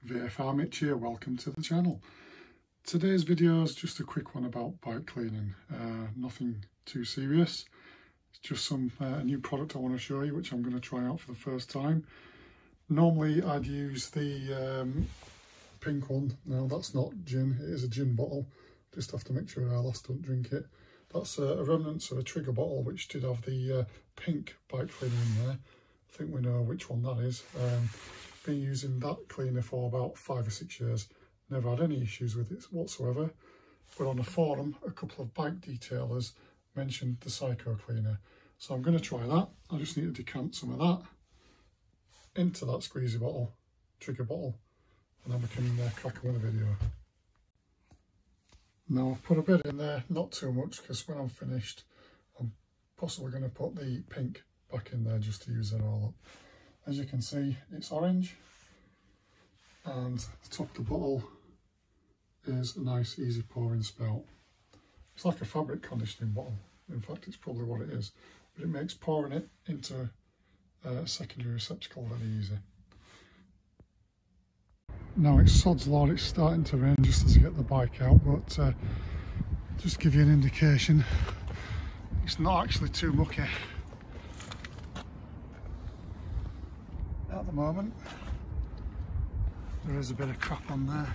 VFR Mitch here, welcome to the channel. Today's video is just a quick one about bike cleaning, nothing too serious. It's just some a new product I want to show you, which I'm going to try out for the first time. Normally I'd use the pink one. Now that's not gin, it is a gin bottle. Just have to make sure our lass don't drink it. That's a remnants of a trigger bottle which did have the pink bike cleaner in there. I think we know which one that is. Been using that cleaner for about 5 or 6 years. Never had any issues with it whatsoever. But on a forum, a couple of bike detailers mentioned the CYKO cleaner. So I'm going to try that. I just need to decant some of that into that squeezy bottle, trigger bottle, and then we can crack on with the video. Now I've put a bit in there, not too much, because when I'm finished, I'm possibly going to put the pink back in there just to use it all up. As you can see, it's orange, and the top of the bottle is a nice easy pouring spout. It's like a fabric conditioning bottle. In fact, it's probably what it is, but it makes pouring it into a secondary receptacle very easy. Now it's sod's law, it's starting to rain just as I get the bike out, but just to give you an indication, it's not actually too mucky at the moment. There is a bit of crap on there.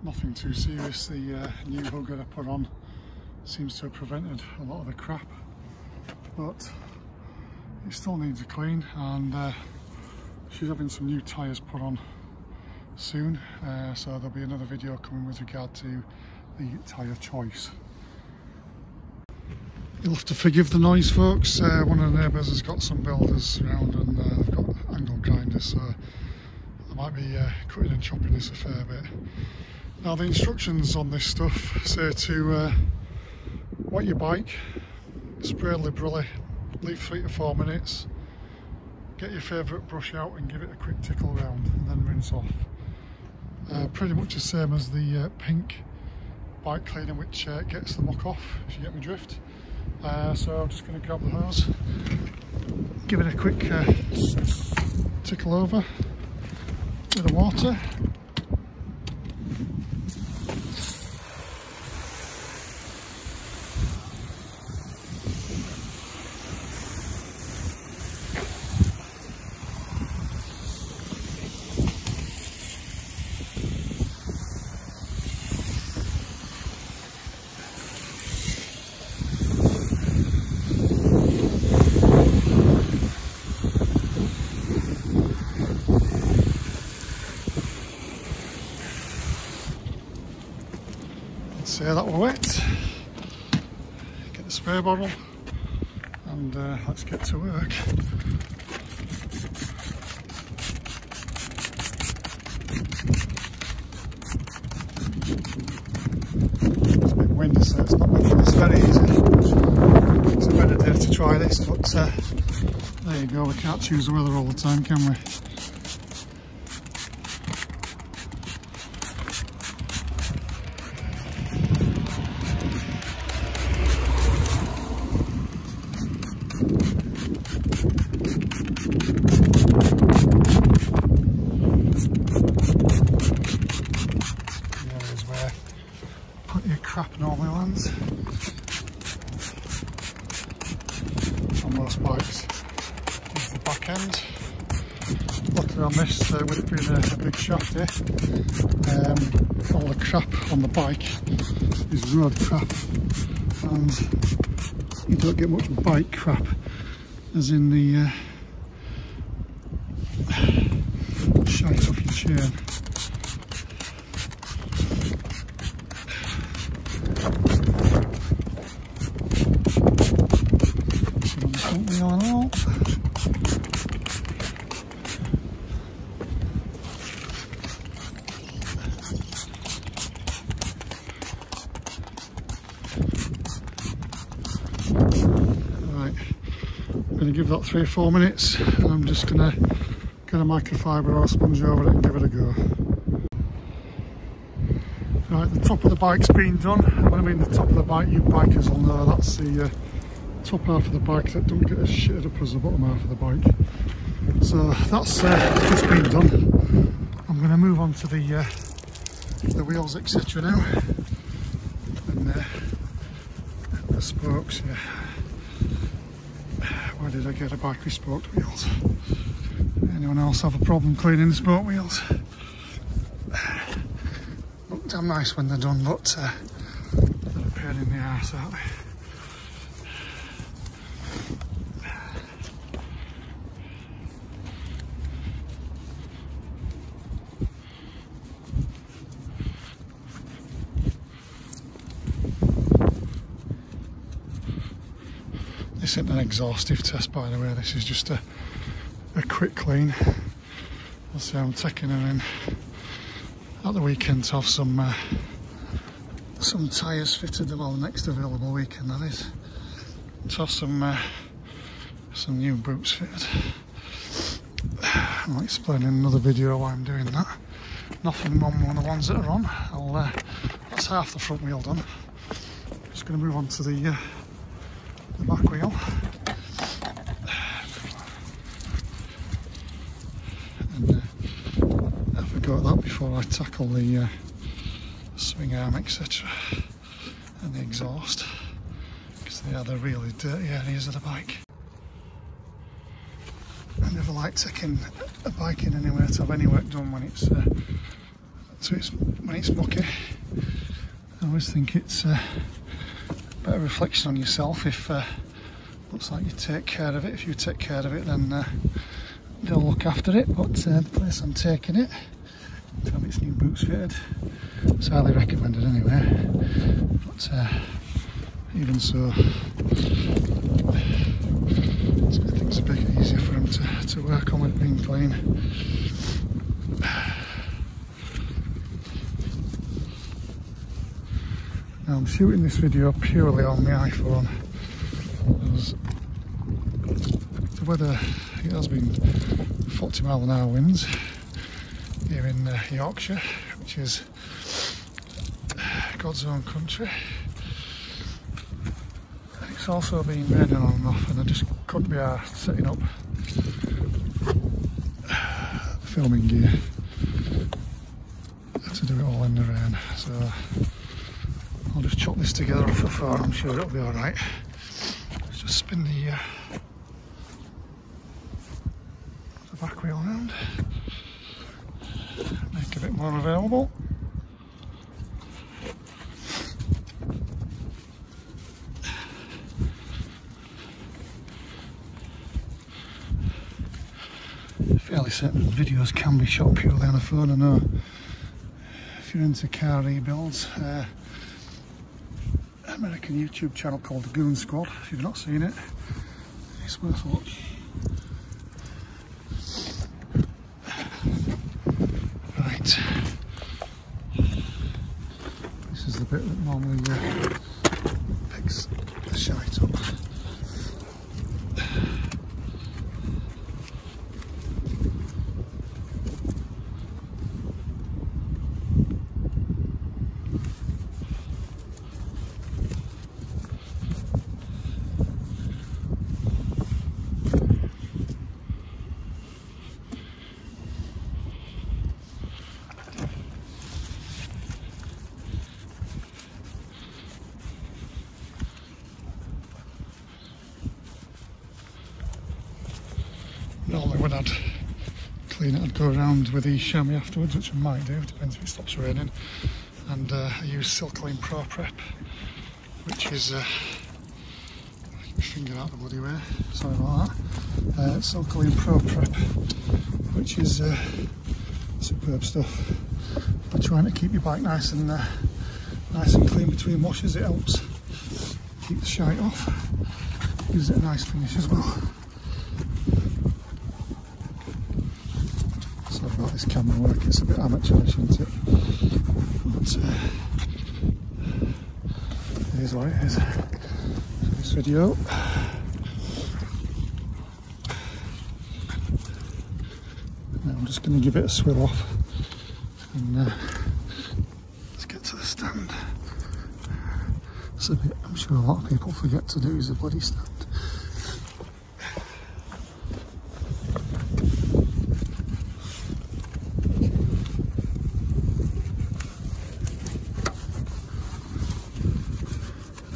Nothing too serious. The new hug that I put on seems to have prevented a lot of the crap, but it still needs a clean, and she's having some new tyres put on soon, so there'll be another video coming with regard to the tyre choice. You'll have to forgive the noise, folks. One of the neighbours has got some builders around, and they've got angle grinders, so I might be cutting and chopping this a fair bit. Now the instructions on this stuff say to wet your bike, spray liberally, leave 3 to 4 minutes, get your favourite brush out and give it a quick tickle round, and then rinse off. Pretty much the same as the pink bike cleaner, which gets the muck off, if you get my drift. So I'm just going to grab the hose, give it a quick tickle over with the water. Say that we're wet. Get the spray bottle and let's get to work. It's a bit windy, so it's not making this very easy. It's a better day to try this, but there you go, we can't choose the weather all the time, can we? Crap normally lands on most bikes is the back end. Luckily on this, with it being a big shaft here, all the crap on the bike is road crap, and you don't get much bike crap as in the shite off your chain. I'm going to give that 3 or 4 minutes, and I'm just going to get a microfiber or a sponge over it and give it a go. Right, the top of the bike's been done. When I mean the top of the bike, you bikers will know that's the top half of the bike that don't get as shitted up as the bottom half of the bike. So that's just been done. I'm going to move on to the wheels, etc. now, and the spokes. Yeah, where did I get a bike with spoked wheels? Anyone else have a problem cleaning the spoke wheels? Look damn nice when they're done, but they're a pain in the arse, aren't they? This isn't an exhaustive test, by the way. This is just a quick clean. I'll say I'm taking her in at the weekend to have some tyres fitted. Well, the next available weekend that is. To have some new boots fitted. I'll explain in another video why I'm doing that. Nothing on one of the ones that are on. That's half the front wheel done. Just going to move on to the back wheel. And I forgot that before I tackle the swing arm, etc. and the exhaust, because they are the really dirty areas of the bike. I never like taking a bike in anywhere to have any work done when it's mucky. I always think it's a better reflection on yourself if looks like you take care of it. If you take care of it, then they'll look after it. But the place I'm taking it to have its new boots fitted, it's highly recommended anyway. But even so, it's made things a bit easier for them to work on with being clean. Now I'm shooting this video purely on the iPhone, because the weather, it has been 40 mile/h winds here in Yorkshire, which is God's own country. And it's also been raining on and off, and I just couldn't be arsed setting up filming gear to do it all in the rain. So I'll just chop this together off the phone. I'm sure it'll be alright. Let's just spin the back wheel around, make a bit more available. Fairly certain videos can be shot purely on a phone. I know if you're into car rebuilds, American YouTube channel called the Goon Squad. If you've not seen it, it's worth a watch. Right, this is the bit that normally picks the shite up. Normally when I'd clean it, I'd go around with the chamois afterwards, which I might do, depends if it stops raining. And I use Silclean Pro Prep, which is get my finger out of the bloody way, sorry about that. Silclean Pro Prep, which is superb stuff for trying to keep your bike nice and clean between washes. It helps keep the shite off, gives it a nice finish as well. Sorry about this camera work, it's a bit amateurish, isn't it? But it is what it is. This video. Now I'm just going to give it a swill off and let's get to the stand. It's a bit, I'm sure a lot of people forget to do is a bloody stand.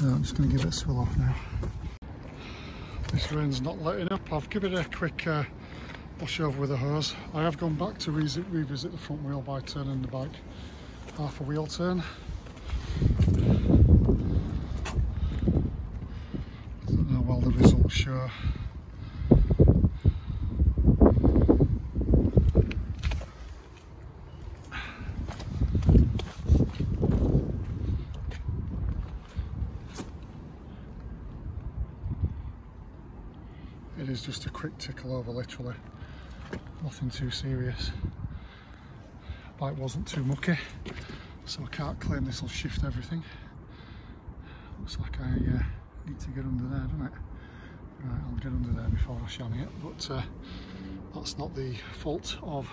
I'm just going to give it a swill off now. This rain's not letting up. I've given it a quick wash over with a hose. I have gone back to revisit the front wheel by turning the bike half a wheel turn. I don't know how well the results show. It is just a quick tickle over, literally. Nothing too serious. Bike wasn't too mucky, so I can't claim this will shift everything. Looks like I need to get under there, doesn't it? Right, I'll get under there before I sham it, but that's not the fault of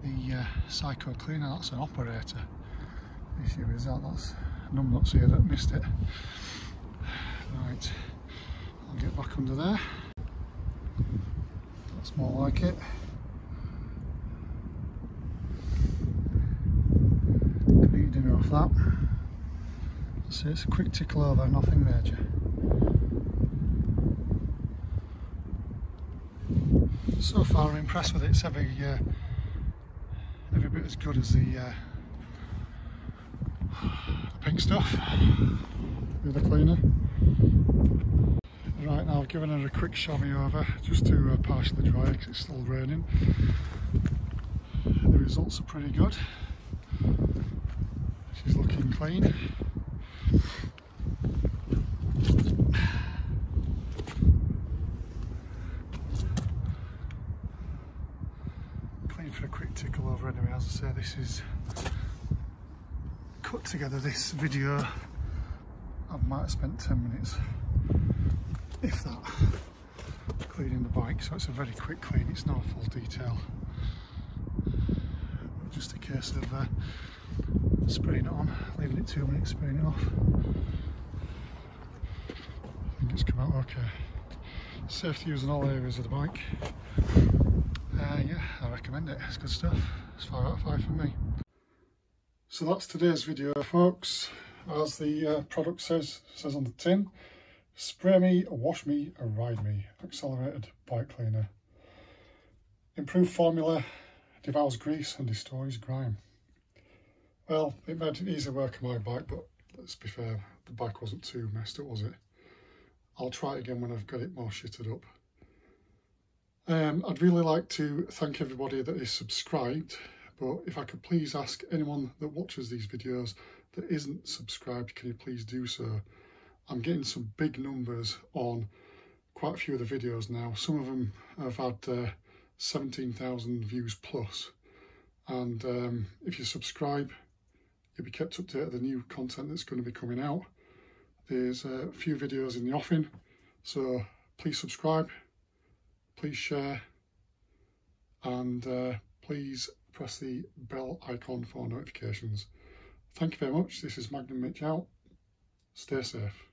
the CYKO cleaner, that's an operator issue, is that? That's numbnuts here that missed it. Right. I'll get back under there. That's more like it. Complete dinner off that. So it's a quick tickle over, nothing major. So far I'm impressed with it. It's every bit as good as the pink stuff with the cleaner. Right, now I've given her a quick chamois over just to partially dry because it's still raining. The results are pretty good. She's looking clean. Clean for a quick tickle over anyway. As I say, this is cut together this video. I might have spent 10 minutes. If that, cleaning the bike, so it's a very quick clean, it's not a full detail. Just a case of spraying it on, leaving it 2 minutes, spraying it off. I think it's come out okay. Safe to use in all areas of the bike. Yeah, I recommend it, it's good stuff. It's 5 out of 5 for me. So that's today's video, folks. As the product says on the tin, spray me, wash me, ride me, accelerated bike cleaner. Improved formula, devours grease and destroys grime. Well, it made easy work on my bike, but let's be fair, the bike wasn't too messed up, was it? I'll try it again when I've got it more shitted up. I'd really like to thank everybody that is subscribed, but if I could please ask anyone that watches these videos that isn't subscribed, can you please do so? I'm getting some big numbers on quite a few of the videos now. Some of them have had 17,000 views plus. And if you subscribe, you'll be kept up to date with the new content that's going to be coming out. There's a few videos in the offing, so please subscribe, please share, and please press the bell icon for notifications. Thank you very much. This is Magnum Mitch out. Stay safe.